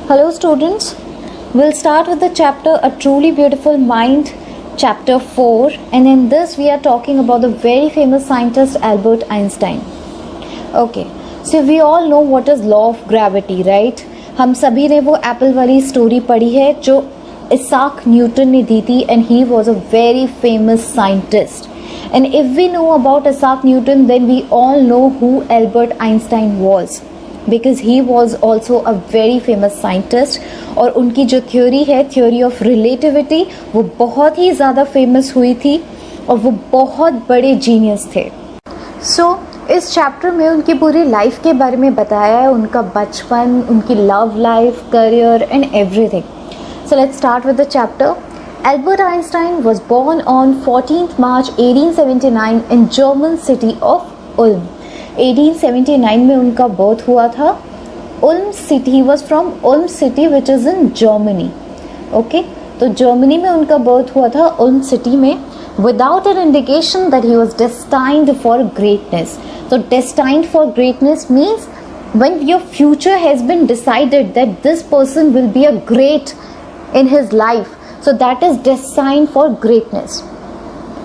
Hello, students. We'll start with the chapter A Truly Beautiful Mind, chapter 4, and in this, we are talking about the very famous scientist Albert Einstein. Okay, so we all know what is law of gravity, right? हम सभी ने वो Apple वाली story पढ़ी है जो Isaac Newton ने दी थी, and he was a very famous scientist. And if we know about Isaac Newton, then we all know who Albert Einstein was. Because he was also a very famous scientist और उनकी जो theory है theory of relativity वो बहुत ही ज़्यादा famous हुई थी और वो बहुत बड़े जीनियस थे. सो इस चैप्टर में उनकी पूरी लाइफ के बारे में बताया है, उनका बचपन, उनकी love life, career and everything. So let's start with the chapter. Albert Einstein was born on 14th March 1879 in German city of Ulm. 1879 में उनका बर्थ हुआ था. Ulm city, he was from Ulm city which is in Germany. Okay, तो Germany में उनका birth हुआ था, Ulm city में. Without an indication that he was destined for greatness. तो destined for greatness means when your future has been decided that this person will be a great in his life, so that is destined for greatness.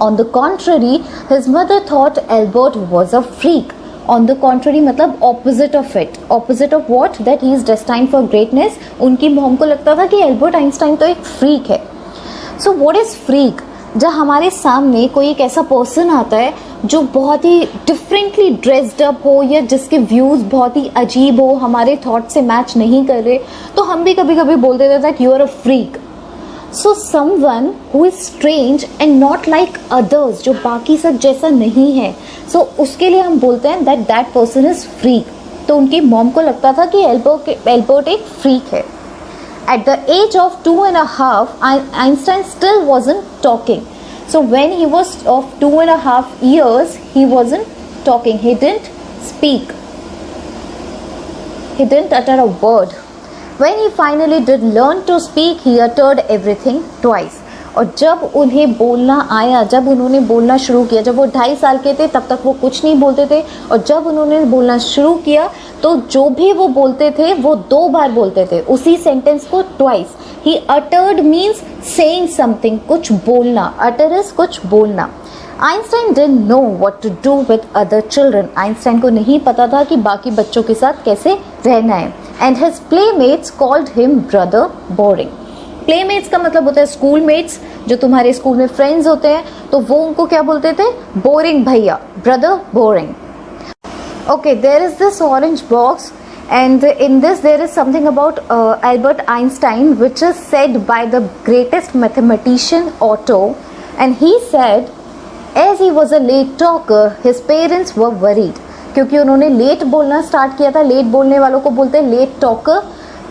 On the contrary, his mother thought Albert was a freak. On the contrary मतलब opposite of it. Opposite of what? That he is destined for greatness. उनकी mom को लगता था कि Albert Einstein तो एक freak है. So what is freak? जब हमारे सामने कोई एक ऐसा पर्सन आता है जो बहुत ही डिफरेंटली ड्रेस्ड अप हो या जिसके व्यूज़ बहुत ही अजीब हो, हमारे थॉट से मैच नहीं कर रहे, तो हम भी कभी कभी बोल देते that you are a freak. So someone who is strange and not like others, जो बाकी सब जैसा नहीं है, सो उसके लिए हम बोलते हैं that that person is freak. तो उनकी मॉम को लगता था कि एल्बर्ट एक फ्रीक है. At the age of 2.5, Einstein still wasn't talking. So when he was of 2.5 years, he wasn't talking. He didn't speak. He didn't utter a word. When he finally did learn to speak, he uttered everything twice. और जब उन्हें बोलना आया, जब उन्होंने बोलना शुरू किया, जब वो 2.5 साल के थे तब तक वो कुछ नहीं बोलते थे, और जब उन्होंने बोलना शुरू किया तो जो भी वो बोलते थे वो 2 बार बोलते थे उसी सेंटेंस को, twice. He uttered means saying something, कुछ बोलना. अटर इज कुछ बोलना. Einstein didn't know what to do with other children. Einstein को नहीं पता था कि बाकी बच्चों के साथ कैसे रहना है. And his playmates called him brother boring. Playmates का मतलब होता है स्कूल मेट्स, जो तुम्हारे स्कूल में फ्रेंड्स होते हैं, तो वो उनको क्या बोलते थे? बोरिंग भैया, brother boring. Okay, there is this orange box, and in this there is something about Albert Einstein, which is said by the greatest mathematician Otto, and he said, as he was a late talker, his parents were worried. क्योंकि उन्होंने late बोलना start किया था, late बोलने वालों को बोलते हैं लेट टॉकर,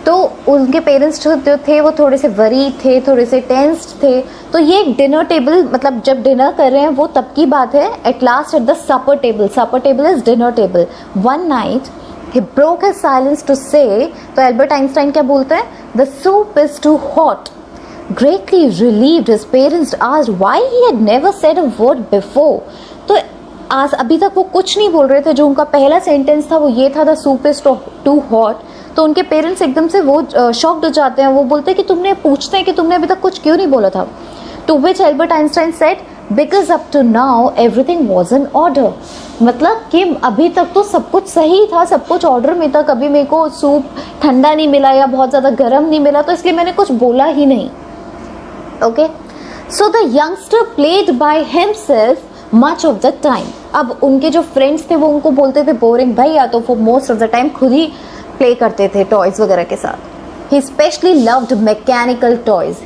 तो उनके पेरेंट्स जो थे वो थोड़े से वरीड थे, थोड़े से टेंस्ड थे. तो ये एक डिनर टेबल, मतलब जब डिनर कर रहे हैं वो तब की बात है. At last at the supper table, supper table is dinner table. One night he broke his silence to say, तो एल्बर्ट आइंस्टाइन क्या बोलते हैं? The soup is too hot. Greatly relieved his parents asked why he had never said a word before. तो आज अभी तक वो कुछ नहीं बोल रहे थे, जो उनका पहला सेंटेंस था वो ये था, the soup is too hot. तो उनके पेरेंट्स एकदम से वो शॉक्ड हो जाते हैं. वो बोलते हैं कि तुमने, पूछते हैं कि तुमने अभी तक कुछ क्यों नहीं बोला था. To which Albert Einstein said, because up to now everything was in order. मतलब कि अभी तक तो सब कुछ सही था, सब कुछ ऑर्डर में था, कभी मेरे को सूप ठंडा नहीं मिला या बहुत ज़्यादा गर्म नहीं मिला, तो इसलिए मैंने कुछ बोला ही नहीं. Okay, so the youngster played by himself much of the time. अब उनके जो फ्रेंड्स थे वो उनको बोलते थे बोरिंग भैया, तो वो मोस्ट ऑफ द टाइम खुद ही प्ले करते थे टॉयज़ वगैरह के साथ. He specially loved mechanical toys.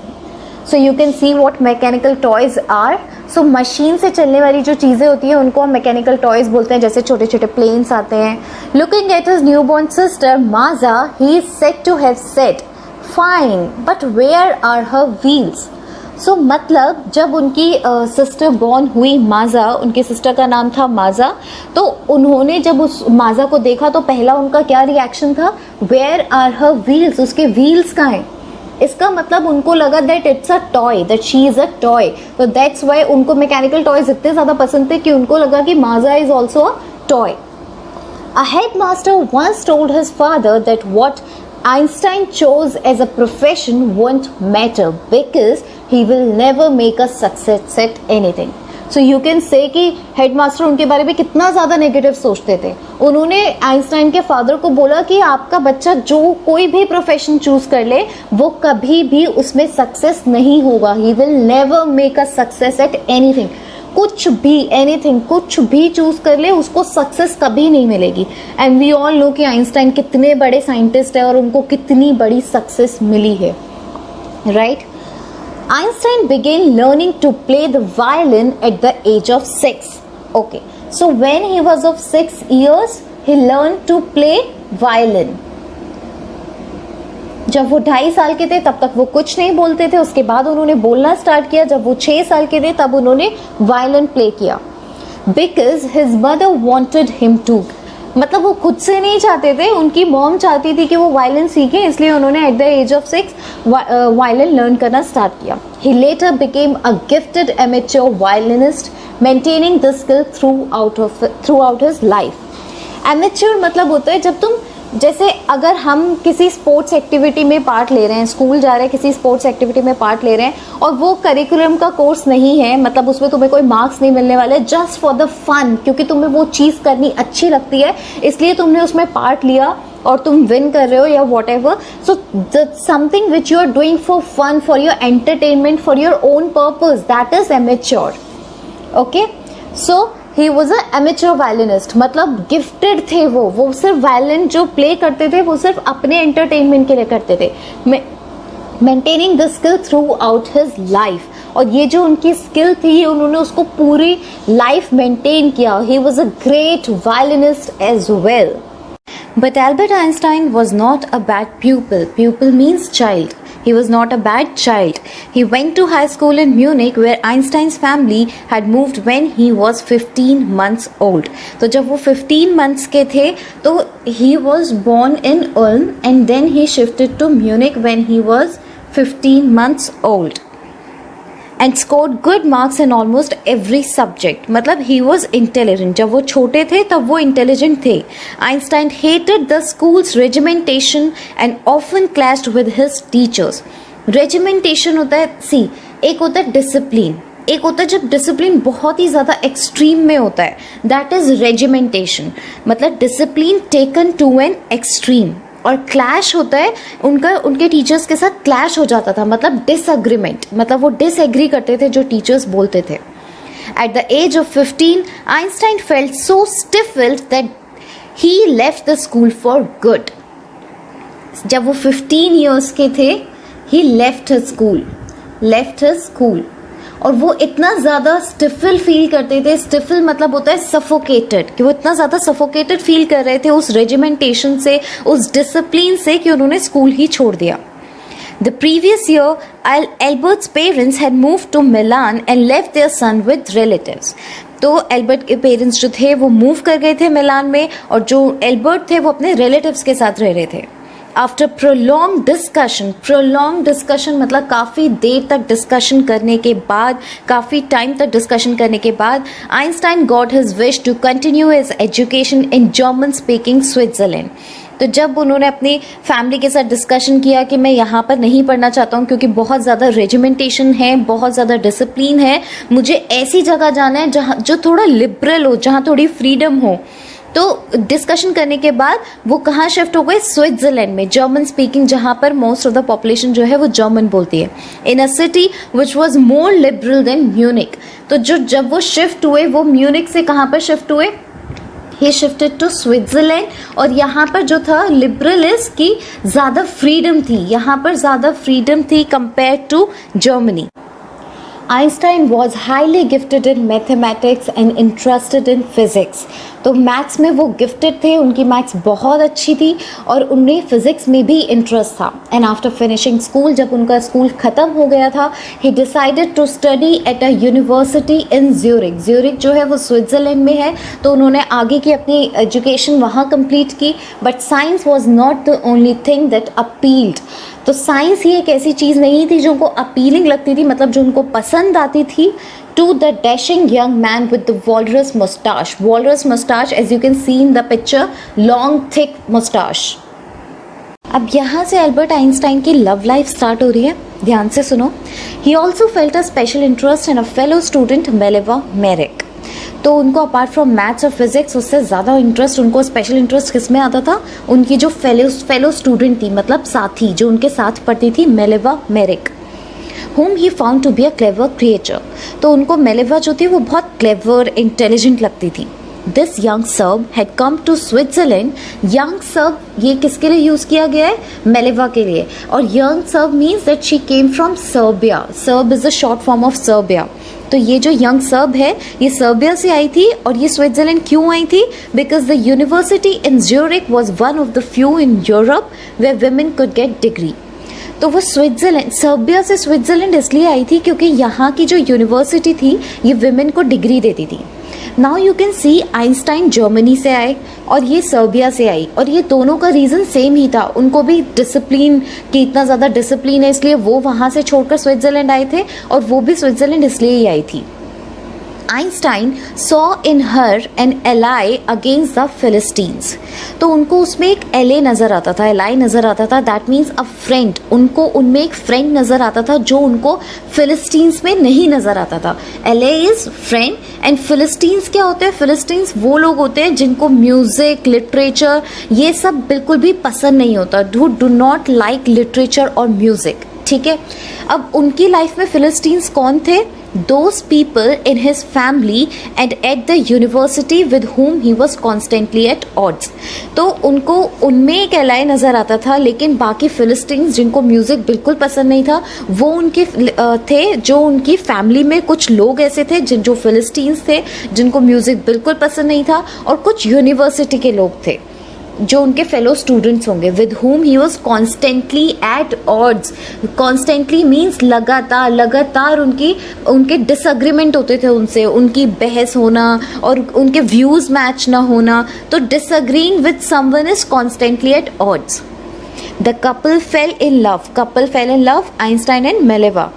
So you can see what mechanical toys are. So machine से चलने वाली जो चीज़ें होती हैं उनको हम मैकेनिकल टॉयज़ बोलते हैं, जैसे छोटे छोटे प्लेन्स आते हैं. Looking at his newborn sister Maja, he is said to have said, fine but where are her wheels. So मतलब जब उनकी सिस्टर बॉर्न हुई माजा, उनके सिस्टर का नाम था माजा, तो उन्होंने जब उस माजा को देखा तो पहला उनका क्या रिएक्शन था? वेयर आर हर व्हील्स, उसके व्हील्स कहाँ हैं? इसका मतलब उनको लगा that it's a toy, that she is a toy. तो दैट्स वाई उनको मैकेनिकल टॉयज इतने ज़्यादा पसंद थे कि उनको लगा कि Maja is also a toy. A headmaster once told his father that what Einstein chose as a profession won't matter because he will never make a success at anything. So you can say कि headmaster उनके बारे में कितना ज़्यादा negative सोचते थे. उन्होंने Einstein के फादर को बोला कि आपका बच्चा जो कोई भी प्रोफेशन चूज कर ले वो कभी भी उसमें सक्सेस नहीं होगा. He will never make a success at anything. कुछ भी एनीथिंग कुछ भी चूज कर ले उसको सक्सेस कभी नहीं मिलेगी. एंड वी ऑल नो कि आइंस्टाइन कितने बड़े साइंटिस्ट है और उनको कितनी बड़ी सक्सेस मिली है, right? Einstein began learning to play the violin at the age of 6. Okay, so when he was of 6 years, he learned to play violin. जब वो 2.5 साल के थे तब तक वो कुछ नहीं बोलते थे. उसके बाद उन्होंने बोलना स्टार्ट किया. जब वो 6 साल के थे तब उन्होंने वायलिन प्ले किया. Because his mother wanted him to. मतलब वो खुद से नहीं चाहते थे, उनकी मॉम चाहती थी कि वो वायलिन सीखे, इसलिए उन्होंने at the age of 6 violin learn करना स्टार्ट किया. He later became a gifted amateur violinist maintaining the skill throughout his life. Amateur मतलब होता है जब तुम, जैसे अगर हम किसी स्पोर्ट्स एक्टिविटी में पार्ट ले रहे हैं, स्कूल जा रहे हैं, किसी स्पोर्ट्स एक्टिविटी में पार्ट ले रहे हैं और वो करिकुलम का कोर्स नहीं है, मतलब उसमें तुम्हें कोई मार्क्स नहीं मिलने वाले, जस्ट फॉर द फन, क्योंकि तुम्हें वो चीज़ करनी अच्छी लगती है इसलिए तुमने उसमें पार्ट लिया और तुम विन कर रहे हो या whatever. So something which you are doing for fun, for your entertainment, for your own purpose, that is amateur. Okay, so he was a amateur violinist, मतलब गिफ्टेड थे वो सिर्फ वायलिन जो प्ले करते थे वो सिर्फ अपने एंटरटेनमेंट के लिए करते थे. Maintaining the skill throughout his life, और ये जो उनकी स्किल थी उन्होंने उसको पूरी लाइफ मेंटेन किया. He was a great violinist as well. But Albert Einstein was not a bad pupil. Pupil means child. He was not a bad child. He went to high school in Munich where Einstein's family had moved when he was 15 months old. तो जब वो 15 months के थे तो he was born in Ulm and then he shifted to Munich when he was 15 months old. And scored good marks in almost every subject. मतलब he was intelligent. जब वो छोटे थे तब वो intelligent थे. Einstein hated the school's regimentation and often clashed with his teachers. Regimentation होता है, एक होता है discipline, एक होता है जब डिसिप्लिन बहुत ही ज़्यादा एक्सट्रीम में होता है, दैट इज रेजिमेंटेशन. मतलब discipline taken to an extreme. और क्लैश होता है उनके टीचर्स के साथ क्लैश हो जाता था, मतलब डिसएग्रीमेंट, मतलब वो डिसएग्री करते थे जो टीचर्स बोलते थे. At the age of 15 Einstein felt so stifled that he left the school for good. जब वो 15 ईयर्स के थे ही लेफ्ट हिज स्कूल. और वो इतना ज़्यादा स्टिफल फील करते थे. स्टिफल मतलब होता है सफोकेटेड, कि वो इतना ज़्यादा सफोकेटेड फील कर रहे थे उस रेजिमेंटेशन से, उस डिसिप्लिन से, कि उन्होंने स्कूल ही छोड़ दिया. The previous year Albert's parents had moved to Milan and left their son with relatives. तो एल्बर्ट के पेरेंट्स जो थे वो मूव कर गए थे मिलान में, और जो एल्बर्ट थे वो अपने रिलेटिव्स के साथ रह रहे थे. आफ्टर प्रोलॉन्ग डिस्कशन मतलब काफ़ी देर तक डिस्कशन करने के बाद, काफ़ी टाइम तक डिस्कशन करने के बाद, Einstein got his wish to continue his education in German speaking Switzerland. तो जब उन्होंने अपनी फैमिली के साथ डिस्कशन किया कि मैं यहाँ पर नहीं पढ़ना चाहता हूँ क्योंकि बहुत ज़्यादा रेजिमेंटेशन है, बहुत ज़्यादा डिसिप्लिन है, मुझे ऐसी जगह जाना है जहाँ जो थोड़ा लिबरल हो, जहाँ थोड़ी फ्रीडम हो. तो डिस्कशन करने के बाद वो कहाँ शिफ्ट हो गए? स्विट्ज़रलैंड में, जर्मन स्पीकिंग, जहाँ पर मोस्ट ऑफ द पॉपुलेशन जो है वो जर्मन बोलती है, in a city which was more liberal than Munich. तो जब वो शिफ्ट हुए, वो म्यूनिक से कहाँ पर शिफ्ट हुए? He shifted to Switzerland. और यहाँ पर जो था लिबरल इज की ज़्यादा फ्रीडम थी, यहाँ पर ज़्यादा फ्रीडम थी compare to Germany. Einstein was highly gifted in mathematics and interested in physics. तो मैथ्स में वो गिफ्टेड थे, उनकी मैथ्स बहुत अच्छी थी और उन्हें फिज़िक्स में भी इंटरेस्ट था. एंड आफ्टर फिनिशिंग स्कूल, जब उनका स्कूल ख़त्म हो गया था, he decided to study at a university in Zurich. Zurich जो है वो स्विट्ज़रलैंड में है, तो उन्होंने आगे की अपनी एजुकेशन वहाँ कंप्लीट की. But science was not the only thing that appealed. तो साइंस ही एक ऐसी चीज़ नहीं थी जो उनको अपीलिंग लगती थी, मतलब जो उनको पसंद आती थी. To the dashing young man with the walrus mustache. Walrus mustache, as you can see in the picture, long thick mustache. अब यहाँ से अल्बर्ट आइंस्टाइन की लव लाइफ स्टार्ट हो रही है, ध्यान से सुनो। He also felt a special interest in a fellow student Mileva Maric. तो उनको अपार्ट फ्रॉम मैथ्स और फिजिक्स उससे ज़्यादा इंटरेस्ट, उनको स्पेशल इंटरेस्ट किस में आता था? उनकी जो फेलो स्टूडेंट थी, मतलब साथी जो उनके साथ पढ़ती थी, मेलेवा मेरिक, whom he found to be a clever creature। तो उनको मेलेवा जो थी वो बहुत क्लेवर इंटेलिजेंट लगती थी। This young Serb had come to Switzerland। Young Serb ये किसके लिए यूज़ किया गया है? मेलेवा के लिए। और young Serb means that she came from Serbia। Serb is a short form of Serbia। तो ये जो यंग सर्ब है ये सर्बिया से आई थी। और ये स्विट्जरलैंड क्यों आई थी? Because the university in Zurich was one of the few in Europe where women could get degree. तो वो स्विट्जरलैंड, सर्बिया से स्विट्जरलैंड इसलिए आई थी क्योंकि यहाँ की जो यूनिवर्सिटी थी ये विमेन को डिग्री देती थी। Now you can C Einstein Germany से आए और ये सर्बिया से आई, और ये दोनों का रीज़न सेम ही था। उनको भी डिसिप्लिन की इतना ज़्यादा डिसिप्लिन है इसलिए वो वहाँ से छोड़कर स्विट्जरलैंड आए थे, और वो भी स्विट्जरलैंड इसलिए ही आई थी। Einstein saw in her an ally against the philistines. तो उनको उसमें एक एले नज़र आता था, एलाई नज़र आता था, दैट मीन्स अ फ्रेंड। उनको उनमें एक फ्रेंड नज़र आता था जो उनको फिलिस्टीन्स में नहीं नज़र आता था। एले इज़ फ्रेंड एंड फिलिस्टीन्स क्या होते हैं? फिलिस्टीन्स वो लोग होते हैं जिनको म्यूज़िक, लिटरेचर ये सब बिल्कुल भी पसंद नहीं होता, डू नॉट लाइक लिटरेचर और म्यूज़िक। ठीक है, अब उनकी लाइफ में फिलिस्टीन्स कौन थे? Those people in his family and at the university with whom he was constantly at odds। तो उनको उनमें एक एलाई नज़र आता था, लेकिन बाकी फिलिस्टीन्स जिनको म्यूज़िक बिल्कुल पसंद नहीं था वो उनके थे, जो उनकी फैमिली में कुछ लोग ऐसे थे जो फिलिस्टीन्स थे जिनको म्यूज़िक बिल्कुल पसंद नहीं था, और कुछ यूनिवर्सिटी के लोग थे जो उनके फेलो स्टूडेंट्स होंगे, with whom he was constantly at odds. Constantly means लगातार लगातार उनके डिसएग्रीमेंट होते थे उनसे, उनकी बहस होना और उनके व्यूज़ मैच ना होना। तो disagreeing with someone is constantly at odds. The couple fell in love, Einstein and Mileva.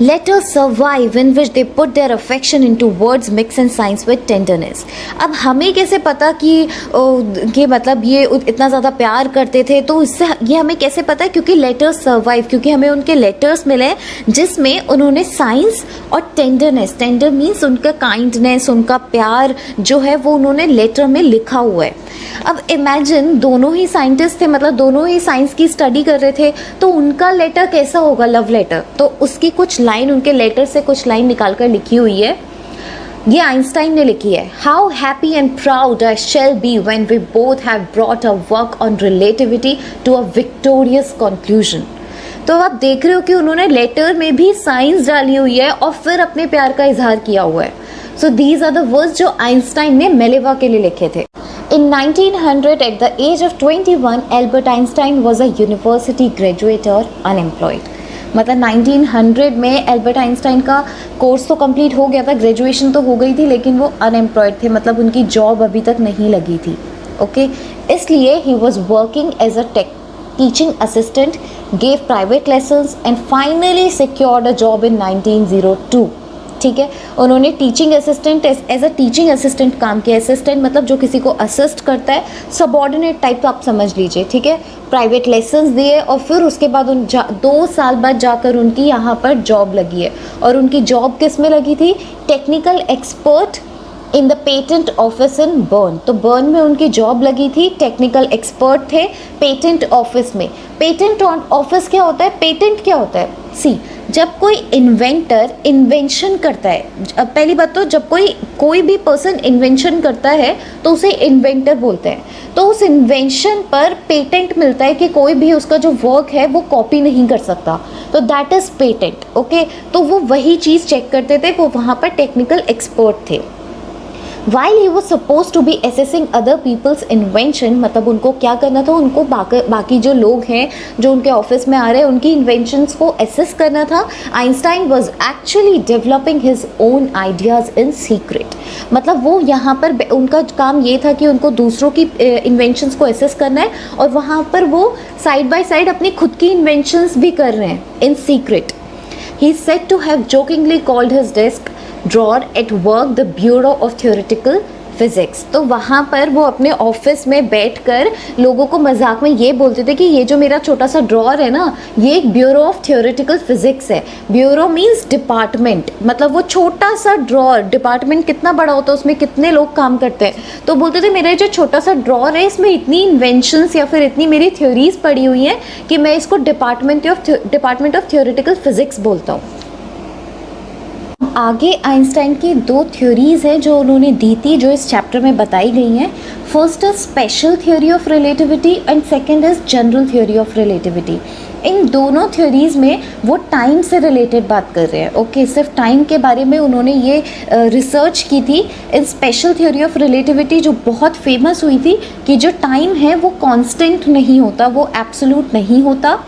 Let us survive in which they put their affection into words mixed in science with tenderness। अब हमें कैसे पता कि मतलब ये इतना ज़्यादा प्यार करते थे? तो इससे ये हमें कैसे पता है? क्योंकि लेटर्स सर्वाइव, क्योंकि हमें उनके लेटर्स मिले जिसमें उन्होंने साइंस और टेंडरनेस, टेंडर मीन्स उनका काइंडनेस, उनका प्यार जो है वो उन्होंने लेटर में लिखा हुआ है। अब इमेजिन दोनों ही साइंटिस्ट थे, मतलब दोनों ही साइंस की स्टडी कर रहे थे, तो उनका लेटर कैसा होगा? Love letter. तो उसकी कुछ लाइन, उनके लेटर से कुछ लाइन निकाल कर लिखी हुई है, ये आइंस्टाइन ने लिखी है। How happy and proud I shall be when we both have brought a work on relativity to a victorious conclusion. तो आप देख रहे हो कि उन्होंने लेटर में भी साइंस डाली हुई है और फिर अपने प्यार का इजहार किया हुआ है। So these are the words जो आइंस्टाइन ने मेलेवा के लिए लिखे थे। In 1900, at the age of 21, Albert Einstein was a university graduate or unemployed। मतलब 1900 में एल्बर्ट आइंस्टाइन का कोर्स तो कंप्लीट हो गया था, ग्रेजुएशन तो हो गई थी, लेकिन वो अनएम्प्लॉयड थे, मतलब उनकी जॉब अभी तक नहीं लगी थी। ओके, इसलिए he was working as a teaching assistant, gave private lessons and finally secured a job in 1902। ठीक है, उन्होंने teaching assistant as a teaching assistant काम किया। असिस्टेंट मतलब जो किसी को असिस्ट करता है, सबऑर्डिनेट टाइप, तो आप समझ लीजिए। ठीक है, प्राइवेट लेसन्स दिए और फिर उसके बाद 2 साल बाद जाकर उनकी यहाँ पर जॉब लगी है। और उनकी जॉब किस में लगी थी? Technical expert in the patent office in burn. तो बर्न में उनकी जॉब लगी थी, टेक्निकल एक्सपर्ट थे पेटेंट ऑफिस में। पेटेंट ऑफिस क्या होता है? पेटेंट क्या होता है? सी, जब कोई इन्वेंटर इन्वेंशन करता है, पहली बात तो जब कोई भी पर्सन इन्वेंशन करता है तो उसे इन्वेंटर बोलते हैं। तो उस इन्वेंशन पर पेटेंट मिलता है कि कोई भी उसका जो वर्क है वो कॉपी नहीं कर सकता, तो दैट इज़ पेटेंट। ओके, तो वो वही चीज़ चेक करते थे, वो वहाँ पर टेक्निकल एक्सपर्ट थे। While he was supposed to be assessing other people's invention, मतलब उनको क्या करना था? उनको बाकी जो लोग हैं जो उनके ऑफिस में आ रहे हैं उनकी इन्वेंशंस को एसेस करना था। Einstein was actually developing his own ideas in secret। मतलब वो यहाँ पर उनका काम ये था कि उनको दूसरों की इन्वेंशंस को एसेस करना है, और वहाँ पर वो साइड बाय साइड अपनी खुद की इन्वेंशंस भी कर रहे हैं इन secret. He is said to have jokingly called his desk drawer at work the Bureau of Theoretical physics. तो वहाँ पर वो अपने ऑफिस में बैठकर लोगों को मजाक में ये बोलते थे कि ये जो मेरा छोटा सा ड्रॉअर है ना, ये एक ब्यूरो ऑफ थियोरेटिकल फिजिक्स है। ब्यूरो मीन्स डिपार्टमेंट, मतलब वो छोटा सा ड्रॉअर, डिपार्टमेंट कितना बड़ा होता है, उसमें कितने लोग काम करते हैं। तो बोलते थे मेरा जो छोटा सा ड्रॉअर है इसमें इतनी इन्वेंशंस या फिर इतनी मेरी थ्योरीज पड़ी हुई हैं कि मैं इसको डिपार्टमेंट ऑफ थियोरेटिकल फिजिक्स बोलता हूँ। आगे आइंस्टाइन की दो थ्योरीज हैं जो उन्होंने दी थी, जो इस चैप्टर में बताई गई हैं। First is special theory of relativity and second is general theory of relativity. इन दोनों थ्योरीज में वो टाइम से रिलेटेड बात कर रहे हैं। ओके, सिर्फ टाइम के बारे में उन्होंने ये रिसर्च की थी। इन स्पेशल थ्योरी ऑफ रिलेटिविटी जो बहुत फेमस हुई थी कि जो टाइम है वो कांस्टेंट नहीं होता, वो एब्सोल्यूट नहीं होता।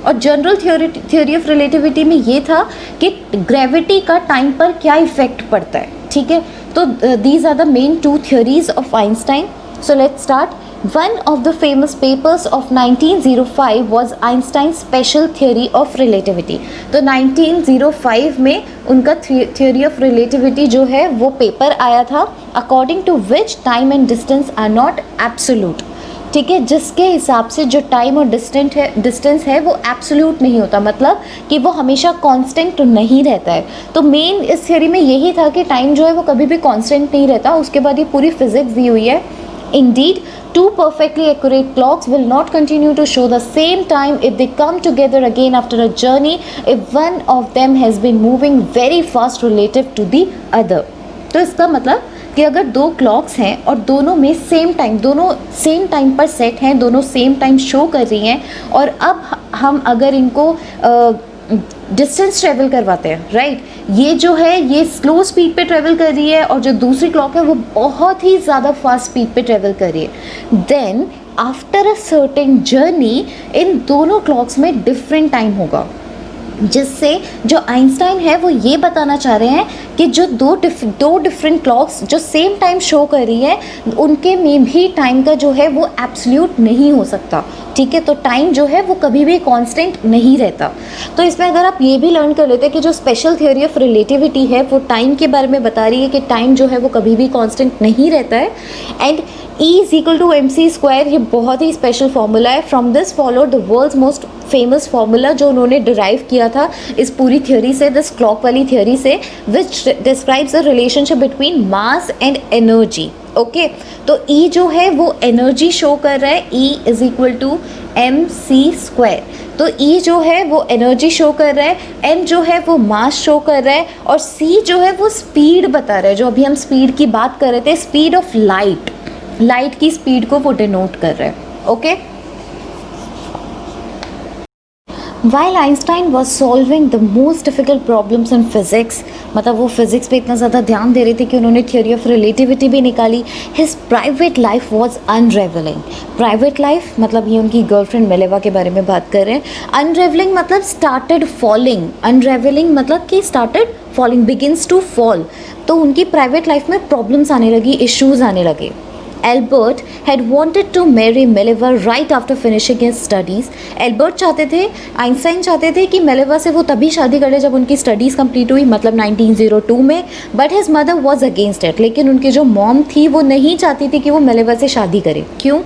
और जनरल थ्योरी ऑफ रिलेटिविटी में ये था कि ग्रेविटी का टाइम पर क्या इफेक्ट पड़ता है। ठीक है, तो these are the main two theories of Einstein. So let's start. One of the famous papers of 1905 was Einstein special theory of relativity. तो 1905 में उनका थ्योरी ऑफ रिलेटिविटी जो है वो पेपर आया था, according to which time and distance are not absolute. ठीक है, जिसके हिसाब से जो टाइम और डिस्टेंस है वो एब्सोल्यूट नहीं होता, मतलब कि वो हमेशा कांस्टेंट नहीं रहता है। तो मेन इस थ्योरी में यही था कि टाइम जो है वो कभी भी कांस्टेंट नहीं रहता। उसके बाद ये पूरी फिजिक्स दी हुई है। Indeed, two perfectly accurate clocks will not continue to show the same time if they come together again after a journey if one of them has been moving very fast relative to the other। तो इसका मतलब कि अगर दो clocks हैं और दोनों में सेम टाइम, दोनों सेम टाइम पर सेट हैं, दोनों सेम टाइम शो कर रही हैं, और अब हम अगर इनको डिस्टेंस ट्रेवल करवाते हैं, राइट, ये जो है ये स्लो स्पीड पे ट्रेवल कर रही है और जो दूसरी क्लॉक है वो बहुत ही ज़्यादा फास्ट स्पीड पे ट्रेवल कर रही है, then after a certain journey in दोनों क्लॉक्स में डिफरेंट टाइम होगा। जिससे जो आइंस्टाइन है वो ये बताना चाह रहे हैं कि जो दो डिफरेंट क्लॉक्स जो सेम टाइम शो कर रही है उनके में भी टाइम का जो है वो एब्सोल्यूट नहीं हो सकता। ठीक है, तो टाइम जो है वो कभी भी कांस्टेंट नहीं रहता। तो इसमें अगर आप ये भी लर्न कर लेते हैं कि जो स्पेशल थ्योरी ऑफ रिलेटिविटी है वो टाइम के बारे में बता रही है कि टाइम जो है वो कभी भी कांस्टेंट नहीं रहता है। एंड E = mc², ये बहुत ही स्पेशल फार्मूला है। From this follow the world's most famous formula जो उन्होंने डिराइव किया था इस पूरी थ्योरी से, दिस क्लॉक वाली थ्योरी से, which describes the relationship between mass and energy. Okay, तो E जो है वो एनर्जी शो कर रहा है, E = mc²। तो E जो है वो एनर्जी शो कर रहा है, M जो है वो मास शो कर रहा है, और C जो है वो स्पीड बता रहा है। जो अभी हम स्पीड की बात कर रहे थे, स्पीड ऑफ लाइट की स्पीड को वो डिनोट कर रहे हैं। Okay, While Einstein was solving the most difficult problems in physics, मतलब वो फिज़िक्स पे इतना ज़्यादा ध्यान दे रहे थे कि उन्होंने थ्योरी ऑफ रिलेटिविटी भी निकाली, his private life was unraveling। Private life मतलब ये उनकी गर्लफ्रेंड मेलेवा के बारे में बात कर रहे हैं। अनरेवलिंग मतलब स्टार्टेड फॉलिंग, अनरेवलिंग मतलब कि started falling, begins to fall. तो उनकी प्राइवेट लाइफ में प्रॉब्लम्स आने लगी, इश्यूज़ आने लगे। Albert had wanted to marry Mileva right after finishing his studies। Albert चाहते थे, आइंस्टाइन चाहते थे कि मेलेवा से वो तभी शादी कर ले जब उनकी स्टडीज़ कंप्लीट हुई, मतलब 1902 में। But his mother was against it, लेकिन उनकी जो मॉम थी वो नहीं चाहती थी कि वो मेलेवा से शादी करे। क्यों?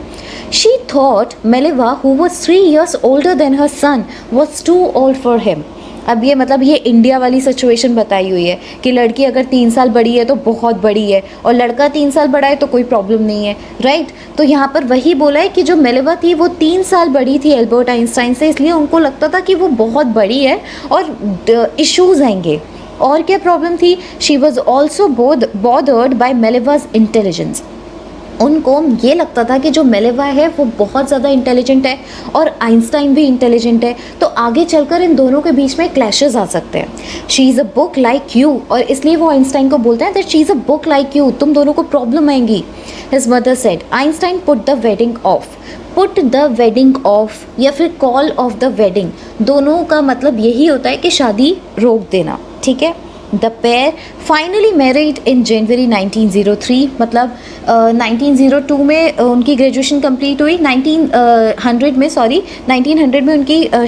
She thought Mileva who was 3 years older than her son was too old for him। अब ये मतलब ये इंडिया वाली सिचुएशन बताई हुई है कि लड़की अगर 3 साल बड़ी है तो बहुत बड़ी है, और लड़का 3 साल बड़ा है तो कोई प्रॉब्लम नहीं है, राइट। तो यहाँ पर वही बोला है कि जो मेलेवा थी वो 3 साल बड़ी थी एल्बर्ट आइंस्टाइन से, इसलिए उनको लगता था कि वो बहुत बड़ी है और इश्यूज़ आएंगे। और क्या प्रॉब्लम थी? She was also bothered by Mileva's intelligence. उनको ये लगता था कि जो मेलेवा है वो बहुत ज़्यादा इंटेलिजेंट है और आइंस्टाइन भी इंटेलिजेंट है, तो आगे चलकर इन दोनों के बीच में क्लैशेस आ सकते हैं। She is a book like you, और इसलिए वो आइंस्टाइन को बोलते हैं that she is a book like you, तुम दोनों को प्रॉब्लम आएंगी। His mother said Einstein put the wedding of. Put the wedding of या फिर कॉल ऑफ द वेडिंग, दोनों का मतलब यही होता है कि शादी रोक देना। ठीक है, the pair finally married in January 1903, मतलब 1902 में उनकी ग्रेजुएशन कंप्लीट हुई, 1900 में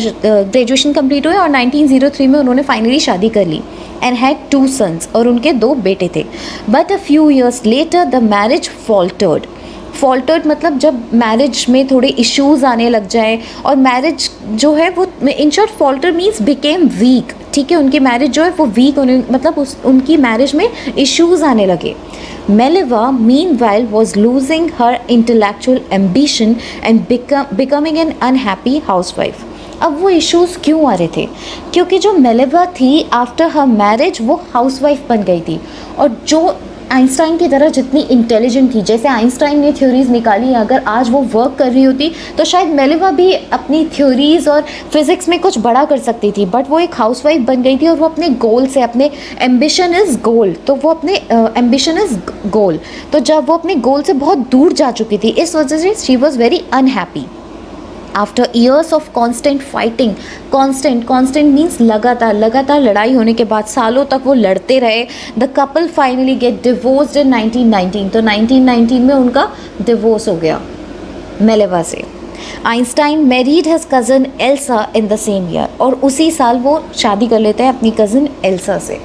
उनकी ग्रेजुएशन कंप्लीट हुई और 1903 में उन्होंने फाइनली शादी कर ली एंड हैड 2 sons, और उनके 2 बेटे थे. But a few years later the marriage faltered मतलब जब मैरिज में थोड़े इश्यूज आने लग जाए और मैरिज जो है वो in short falter means became week. ठीक है, उनकी मैरिज जो है वो वीक होने मतलब उनकी मैरिज में इश्यूज आने लगे. Mileva meanwhile was losing her intellectual ambition and becoming an unhappy housewife. अब वो इश्यूज क्यों आ रहे थे? क्योंकि जो मेलिवा थी आफ्टर हर मैरिज वो हाउसवाइफ बन गई थी, और जो आइंस्टाइन की तरह जितनी इंटेलिजेंट थी, जैसे आइंस्टाइन ने थ्योरीज निकाली, अगर आज वो वर्क कर रही होती तो शायद मेलिवा भी अपनी थ्योरीज और फिजिक्स में कुछ बड़ा कर सकती थी. बट वो एक हाउसवाइफ बन गई थी और वो अपने गोल से, अपने एम्बिशन इज़ गोल, तो वो अपने एम्बिशन इज़ गोल, तो जब वो अपने गोल से बहुत दूर जा चुकी थी, इस वजह से she was very unhappy. After years of constant fighting, constant means लगातार लड़ाई होने के बाद सालों तक वो लड़ते रहे. The couple finally get divorced in 1919, तो 1919 में उनका डिवोर्स हो गया मेलिवा से. Einstein married his cousin Elsa in the same year, और उसी साल वो शादी कर लेते हैं अपनी कज़न एल्सा से.